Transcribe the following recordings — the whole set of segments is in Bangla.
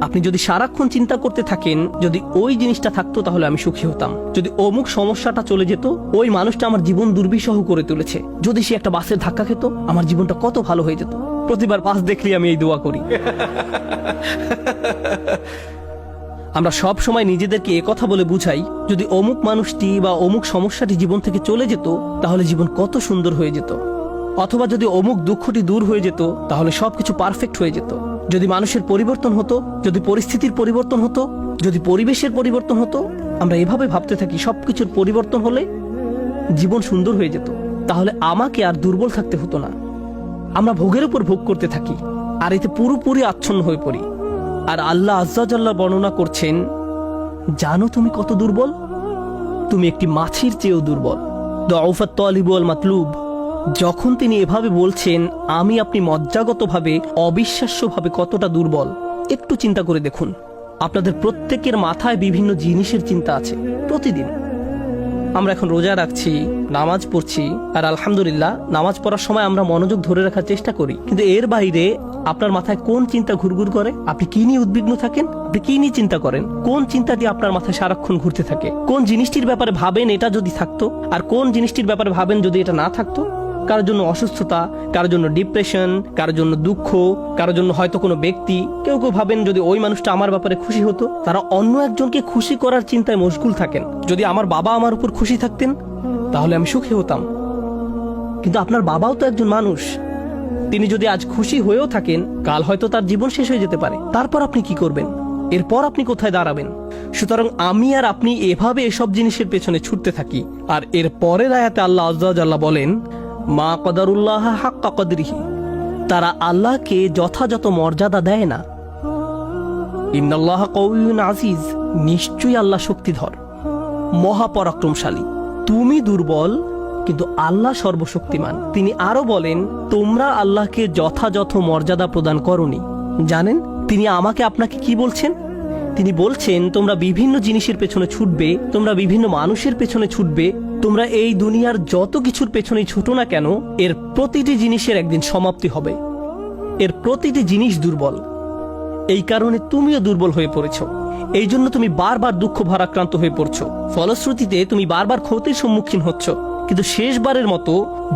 আপনি যদি সারাক্ষণ চিন্তা করতে থাকেন যদি ওই জিনিসটা থাকতো তাহলে আমি সুখী হতাম, যদি অমুক সমস্যাটা চলে যেত, ওই মানুষটা আমার জীবন দুর্বিষহ করে তুলেছে, যদি সে একটা বাসের ধাক্কা খেত আমার জীবনটা কত ভালো হয়ে যেত। প্রতিবার বাস দেখলে আমি এই দোয়া করি। আমরা সব সময় নিজেদেরকে একথা বলে বুঝাই যদি অমুক মানুষটি বা অমুক সমস্যাটি জীবন থেকে চলে যেত তাহলে জীবন কত সুন্দর হয়ে যেত, অথবা যদি অমুক দুঃখটি দূর হয়ে যেত তাহলে সবকিছু পারফেক্ট হয়ে যেত। যদি মানুষের পরিবর্তন হতো, যদি পরিস্থিতির পরিবর্তন হতো, যদি পরিবেশের পরিবর্তন হতো, আমরা এভাবে ভাবতে থাকি সবকিছুর পরিবর্তন হলে জীবন সুন্দর হয়ে যেত, তাহলে আমাকে আর দুর্বল থাকতে হতো না। আমরা ভোগের উপর ভোগ করতে থাকি আর এতে পুরোপুরি আচ্ছন্ন হয়ে পড়ি। আর আল্লাহ আজ্জা জাল্লা বর্ণনা করছেন, জানো তুমি কত দুর্বল? তুমি একটি মাছির চেয়েও দুর্বল। দুআফাত তালিব ওয়াল মাতলুব। যখন তিনি এভাবে বলছেন আমি আপনি মজ্জাগতভাবে অবিশ্বাস্যভাবে কতটা দুর্বল, একটু চিন্তা করে দেখুন। আপনাদের প্রত্যেকের মাথায় বিভিন্ন জিনিসের চিন্তা আছে প্রতিদিন। আমরা এখন রোজা রাখছি, নামাজ পড়ছি, আর আলহামদুলিল্লাহ নামাজ পড়ার সময় আমরা মনোযোগ ধরে রাখার চেষ্টা করি, কিন্তু এর বাইরে আপনার মাথায় কোন চিন্তা ঘুরঘুর করে? আপনি কি নিয়ে উদ্বিগ্ন থাকেন? আপনি কি নিয়ে চিন্তা করেন? কোন চিন্তাটি আপনার মাথায় সারাক্ষণ ঘুরতে থাকে? কোন জিনিসটির ব্যাপারে ভাবেন এটা যদি থাকতো, আর কোন জিনিসটির ব্যাপারে ভাবেন যদি এটা না থাকতো? কারোর জন্য অসুস্থতা, কারোর জন্য ডিপ্রেশন, কারোর জন্য দুঃখ, কারোর জন্য হয়তো কোনো ব্যক্তি। কেউ কেউ ভাবেন যদি ওই মানুষটা আমার ব্যাপারে খুশি হতো। তারা অন্য একজনকে খুশি করার চিন্তায় মশগুল থাকেন। যদি আমার বাবা আমার উপর খুশি থাকতেন তাহলে আমি সুখী হতাম। কিন্তু আপনার বাবাও তো একজন মানুষ, তিনি যদি আজ খুশি হয়েও থাকেন কাল হয়তো তার জীবন শেষ হয়ে যেতে পারে। তারপর আপনি কি করবেন? এরপর আপনি কোথায় দাঁড়াবেন? সুতরাং আমি আর আপনি এভাবে এসব জিনিসের পেছনে ছুটতে থাকি। আর এর পরের আয়াতে আল্লাহ আজ্জা জাল্লা বলেন, মা কদারুল্লাহ হাক্কা কদরিহি, তারা আল্লাহকে যথাযথ মর্যাদা দেয় না। ইন্নাল্লাহ কাউইয়ুন আজিজ, নিশ্চয়ই আল্লাহ শক্তিধর, মহাপরাক্রমশালী। তুমি দুর্বল কিন্তু আল্লাহ সর্বশক্তিমান। তিনি আরো বলেন, তোমরা আল্লাহকে যথাযথ মর্যাদা প্রদান করনি। জানেন তিনি আমাকে আপনাকে কি বলছেন? তিনি বলছেন তোমরা বিভিন্ন জিনিসের পেছনে ছুটবে, তোমরা বিভিন্ন মানুষের পেছনে ছুটবে, তোমরা এই দুনিয়ার যত কিছুর পেছনেই ছুটো না কেন এর প্রতিটি জিনিসের একদিন সমাপ্তি হবে। এর প্রতিটি জিনিস দুর্বল। এই কারণে তুমিও দুর্বল হয়ে পড়েছো। এই জন্য তুমি বারবার দুঃখ ভারাক্রান্ত হয়ে পড়ছো। ফলশ্রুতিতে তুমি বারবার ক্ষতির সম্মুখীন হচ্ছ। কিন্তু শেষবারের মতো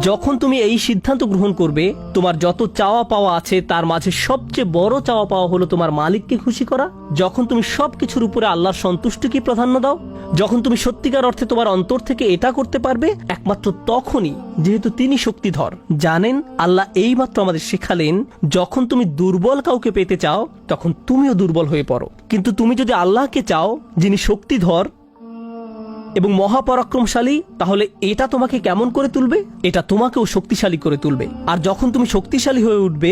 যখন তুমি এই সিদ্ধান্ত গ্রহণ করবে তোমার যত চাওয়া পাওয়া আছে তার মাঝে সবচেয়ে বড় চাওয়া পাওয়া হলো তোমার মালিককে খুশি করা, যখন তুমি সবকিছুর উপরে আল্লাহর সন্তুষ্টিকে প্রাধান্য দাও, যখন তুমি সত্যিকার অর্থে তোমার অন্তর থেকে এটা করতে পারবে, একমাত্র তখনই, যেহেতু তিনি শক্তিধর। জানেন আল্লাহ এইমাত্র আমাদের শেখালেন যখন তুমি দুর্বল কাউকে পেতে চাও তখন তুমিও দুর্বল হয়ে পড়ো, কিন্তু তুমি যদি আল্লাহকে চাও যিনি শক্তিধর এবং মহাপরাক্রমশালী, তাহলে এটা তোমাকে কেমন করে তুলবে? এটা তোমাকেও শক্তিশালী করে তুলবে। আর যখন তুমি শক্তিশালী হয়ে উঠবে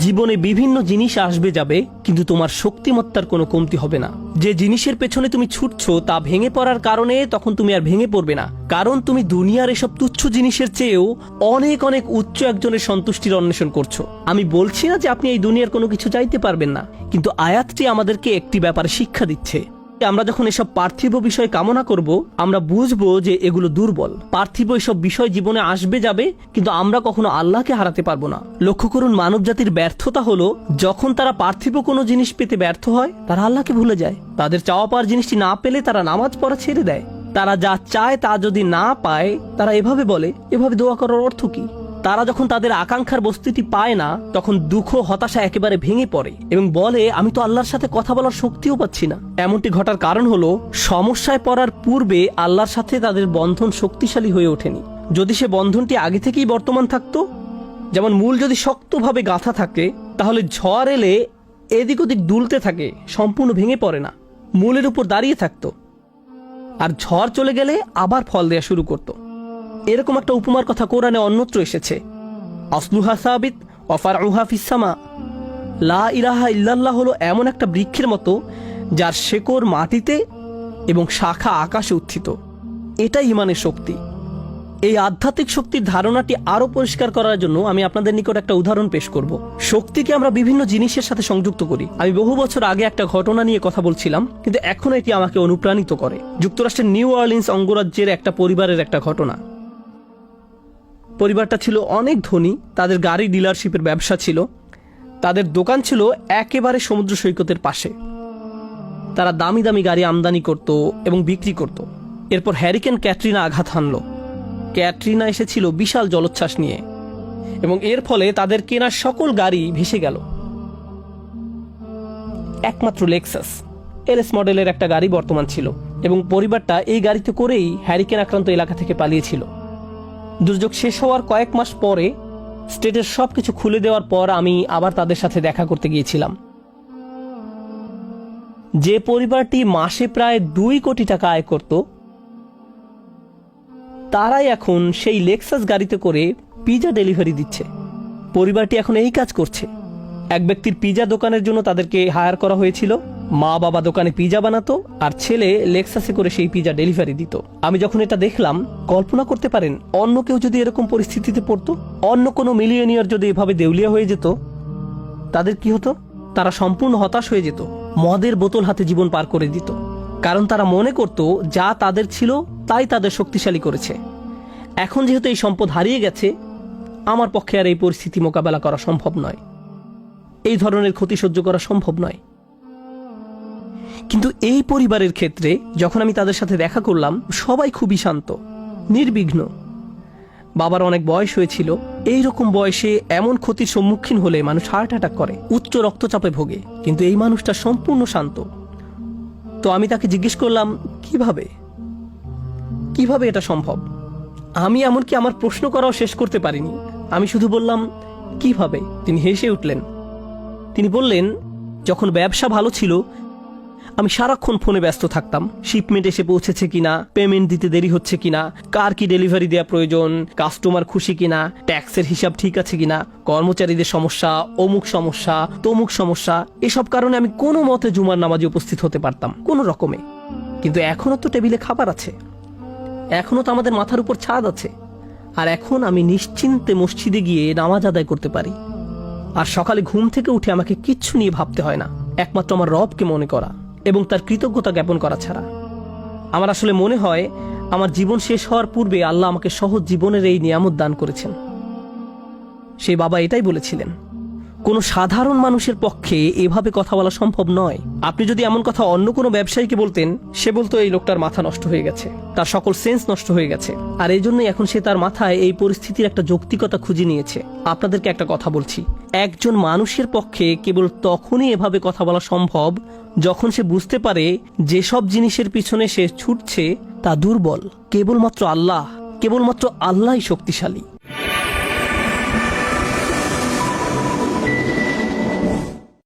জীবনে বিভিন্ন জিনিস আসবে যাবে, কিন্তু তোমার শক্তিমত্তার কোনো কমতি হবে না। যে জিনিসের পেছনে তুমি ছুটছো তা ভেঙে পড়ার কারণে তখন তুমি আর ভেঙে পড়বে না, কারণ তুমি দুনিয়ার এসব তুচ্ছ জিনিসের চেয়েও অনেক অনেক উচ্চ একজনের সন্তুষ্টির অন্বেষণ করছো। আমি বলছি না যে আপনি এই দুনিয়ার কোনো কিছু চাইতে পারবেন না, কিন্তু আয়াতটি আমাদেরকে একটি ব্যাপারে শিক্ষা দিচ্ছে। আমরা যখন এসব পার্থিব বিষয় কামনা করব আমরা বুঝবো যে এগুলো দুর্বল। পার্থিব এসব বিষয় জীবনে আসবে যাবে, কিন্তু আমরা কখনো আল্লাহকে হারাতে পারবো না। লক্ষ্য করুন, মানব জাতির ব্যর্থতা হলো যখন তারা পার্থিব কোনো জিনিস পেতে ব্যর্থ হয় তারা আল্লাহকে ভুলে যায়। তাদের চাওয়া পাওয়ার জিনিসটি না পেলে তারা নামাজ পড়া ছেড়ে দেয়। তারা যা চায় তা যদি না পায় তারা এভাবে বলে, এভাবে দোয়া করার অর্থ কি? তারা যখন তাদের আকাঙ্ক্ষার বস্তুটি পায় না তখন দুঃখ হতাশা একেবারে ভেঙে পড়ে এবং বলে আমি তো আল্লাহর সাথে কথা বলার শক্তিও পাচ্ছি না। এমনটি ঘটার কারণ হলো সমস্যায় পড়ার পূর্বে আল্লাহর সাথে তাদের বন্ধন শক্তিশালী হয়ে ওঠেনি। যদি সে বন্ধনটি আগে থেকেই বর্তমান থাকতো, যেমন মূল যদি শক্তভাবে গাঁথা থাকে তাহলে ঝড় এলে এদিক ওদিক দুলতে থাকে, সম্পূর্ণ ভেঙে পড়ে না, মূলের উপর দাঁড়িয়ে থাকতো, আর ঝড় চলে গেলে আবার ফল দেয়া শুরু করতো। এরকম একটা উপমার কথা কোরআনে অন্যত্র এসেছে, আসলুহা সাবিত ওয়া ফারউহা ফিস সামা। লা ইলাহা ইল্লাল্লাহ হলো এমন একটা বৃক্ষের মতো যার শেকড় মাটিতে এবং শাখা আকাশে উত্থিত। এটাই ঈমানের শক্তি। এই আধ্যাত্মিক শক্তির ধারণাটি আরো পরিষ্কার করার জন্য আমি আপনাদের নিকট একটা উদাহরণ পেশ করব। শক্তিকে আমরা বিভিন্ন জিনিসের সাথে সংযুক্ত করি। আমি বহু বছর আগে একটা ঘটনা নিয়ে কথা বলছিলাম, কিন্তু এখন এটি আমাকে অনুপ্রাণিত করে। যুক্তরাষ্ট্রের নিউ অরলিন্স অঙ্গরাজ্যের একটা পরিবারের একটা ঘটনা। পরিবারটা ছিল অনেক ধনী, তাদের গাড়ি ডিলারশিপের ব্যবসা ছিল। তাদের দোকান ছিল একেবারে সমুদ্র সৈকতের পাশে। তারা দামি দামি গাড়ি আমদানি করত এবং বিক্রি করত। এরপর হ্যারিকেন ক্যাটরিনা আঘাত হানল। ক্যাটরিনা এসেছিল বিশাল জলোচ্ছ্বাস নিয়ে এবং এর ফলে তাদের কেনা সকল গাড়ি ভেসে গেল। একমাত্র লেক্সাস এলএস মডেলের একটা গাড়ি বর্তমান ছিল এবং পরিবারটা এই গাড়িতে করেই হ্যারিকেন আক্রান্ত এলাকা থেকে পালিয়েছিল। দুর্যোগ শেষ হওয়ার কয়েক মাস পরে স্টেটের সবকিছু খুলে দেওয়ার পর আমি আবার তাদের সাথে দেখা করতে গিয়েছিলাম। যে পরিবারটি মাসে প্রায় 2 কোটি টাকা আয় করত, তারাই এখন সেই লেক্সাস গাড়িতে করে পিজা ডেলিভারি দিচ্ছে। পরিবারটি এখন এই কাজ করছে। এক ব্যক্তির পিজা দোকানের জন্য তাদেরকে হায়ার করা হয়েছিল। মা বাবা দোকানে পিজা বানাতো আর ছেলে লেক্সাসে করে সেই পিজা ডেলিভারি দিত। আমি যখন এটা দেখলাম, কল্পনা করতে পারেন অন্য কেউ যদি এরকম পরিস্থিতিতে পড়তো, অন্য কোনো মিলিয়নিয়ার যদি এভাবে দেউলিয়া হয়ে যেত, তাদের কি হতো? তারা সম্পূর্ণ হতাশ হয়ে যেত, মদের বোতল হাতে জীবন পার করে দিত। কারণ তারা মনে করত যা তাদের ছিল তাই তাদের শক্তিশালী করেছে। এখন যেহেতু এই সম্পদ হারিয়ে গেছে, আমার পক্ষে আর এই পরিস্থিতি মোকাবেলা করা সম্ভব নয়, এই ধরনের ক্ষতি সহ্য করা সম্ভব নয়। কিন্তু এই পরিবারের ক্ষেত্রে যখন আমি তাদের সাথে দেখা করলাম, সবাই খুবই শান্ত, নির্বিঘ্ন। বাবার অনেক বয়স হয়েছিল। এই রকম বয়সে এমন ক্ষতির সম্মুখীন হলে মানুষ হার্ট অ্যাটাক করে, উচ্চ রক্তচাপে ভোগে, কিন্তু এই মানুষটা সম্পূর্ণ শান্ত। তো আমি তাকে জিজ্ঞেস করলাম, কিভাবে এটা সম্ভব? আমি এমনকি আমার প্রশ্ন করাও শেষ করতে পারিনি। আমি শুধু বললাম, কিভাবে? তিনি হেসে উঠলেন। তিনি বললেন, যখন ব্যবসা ভালো ছিল আমি সারাক্ষণ ফোনে ব্যস্ত থাকতাম। শিপমেন্ট এসে পৌঁছেছে কিনা, পেমেন্ট দিতে দেরি হচ্ছে কিনা, কার কি ডেলিভারি দেওয়া প্রয়োজন, কাস্টমার খুশি কিনা, ট্যাক্সের হিসাব ঠিক আছে কিনা, কর্মচারীদের সমস্যা, অমুক সমস্যা, তমুক সমস্যা। এসব কারণে আমি কোনো মতে জুমার নামাজে উপস্থিত হতে পারতাম কোনো রকমে। কিন্তু এখনো তো টেবিলে খাবার আছে, এখনো তো আমাদের মাথার উপর ছাদ আছে, আর এখন আমি নিশ্চিন্তে মসজিদে গিয়ে নামাজ আদায় করতে পারি। আর সকালে ঘুম থেকে উঠে আমাকে কিচ্ছু নিয়ে ভাবতে হয় না, একমাত্র আমার রবকে মনে করা এবং তার কৃতজ্ঞতা জ্ঞাপন করা ছাড়া। আমার আসলে মনে হয় আমার জীবন শেষ হওয়ার পূর্বে আল্লাহ আমাকে সহজ জীবনের এই নিয়ামত দান করেছেন। সেই বাবা এটাই বলেছিলেন, কোনো সাধারণ মানুষের পক্ষে এভাবে কথা বলা সম্ভব নয়। আপনি যদি এমন কথা অন্য কোনো ব্যবসায়ীকে বলতেন, সে বলতো এই লোকটার মাথা নষ্ট হয়ে গেছে, তার সকল সেন্স নষ্ট হয়ে গেছে। আর এই জন্যই এখন সে তার মাথায় এই পরিস্থিতির একটা যৌক্তিকতা খুঁজে নিয়েছে। আপনাদেরকে একটা কথা বলছি, একজন মানুষের পক্ষে কেবল তখনই এভাবে কথা বলা সম্ভব যখন সে বুঝতে পারে যেসব জিনিসের পিছনে সে ছুটছে তা দুর্বল। কেবলমাত্র আল্লাহই শক্তিশালী।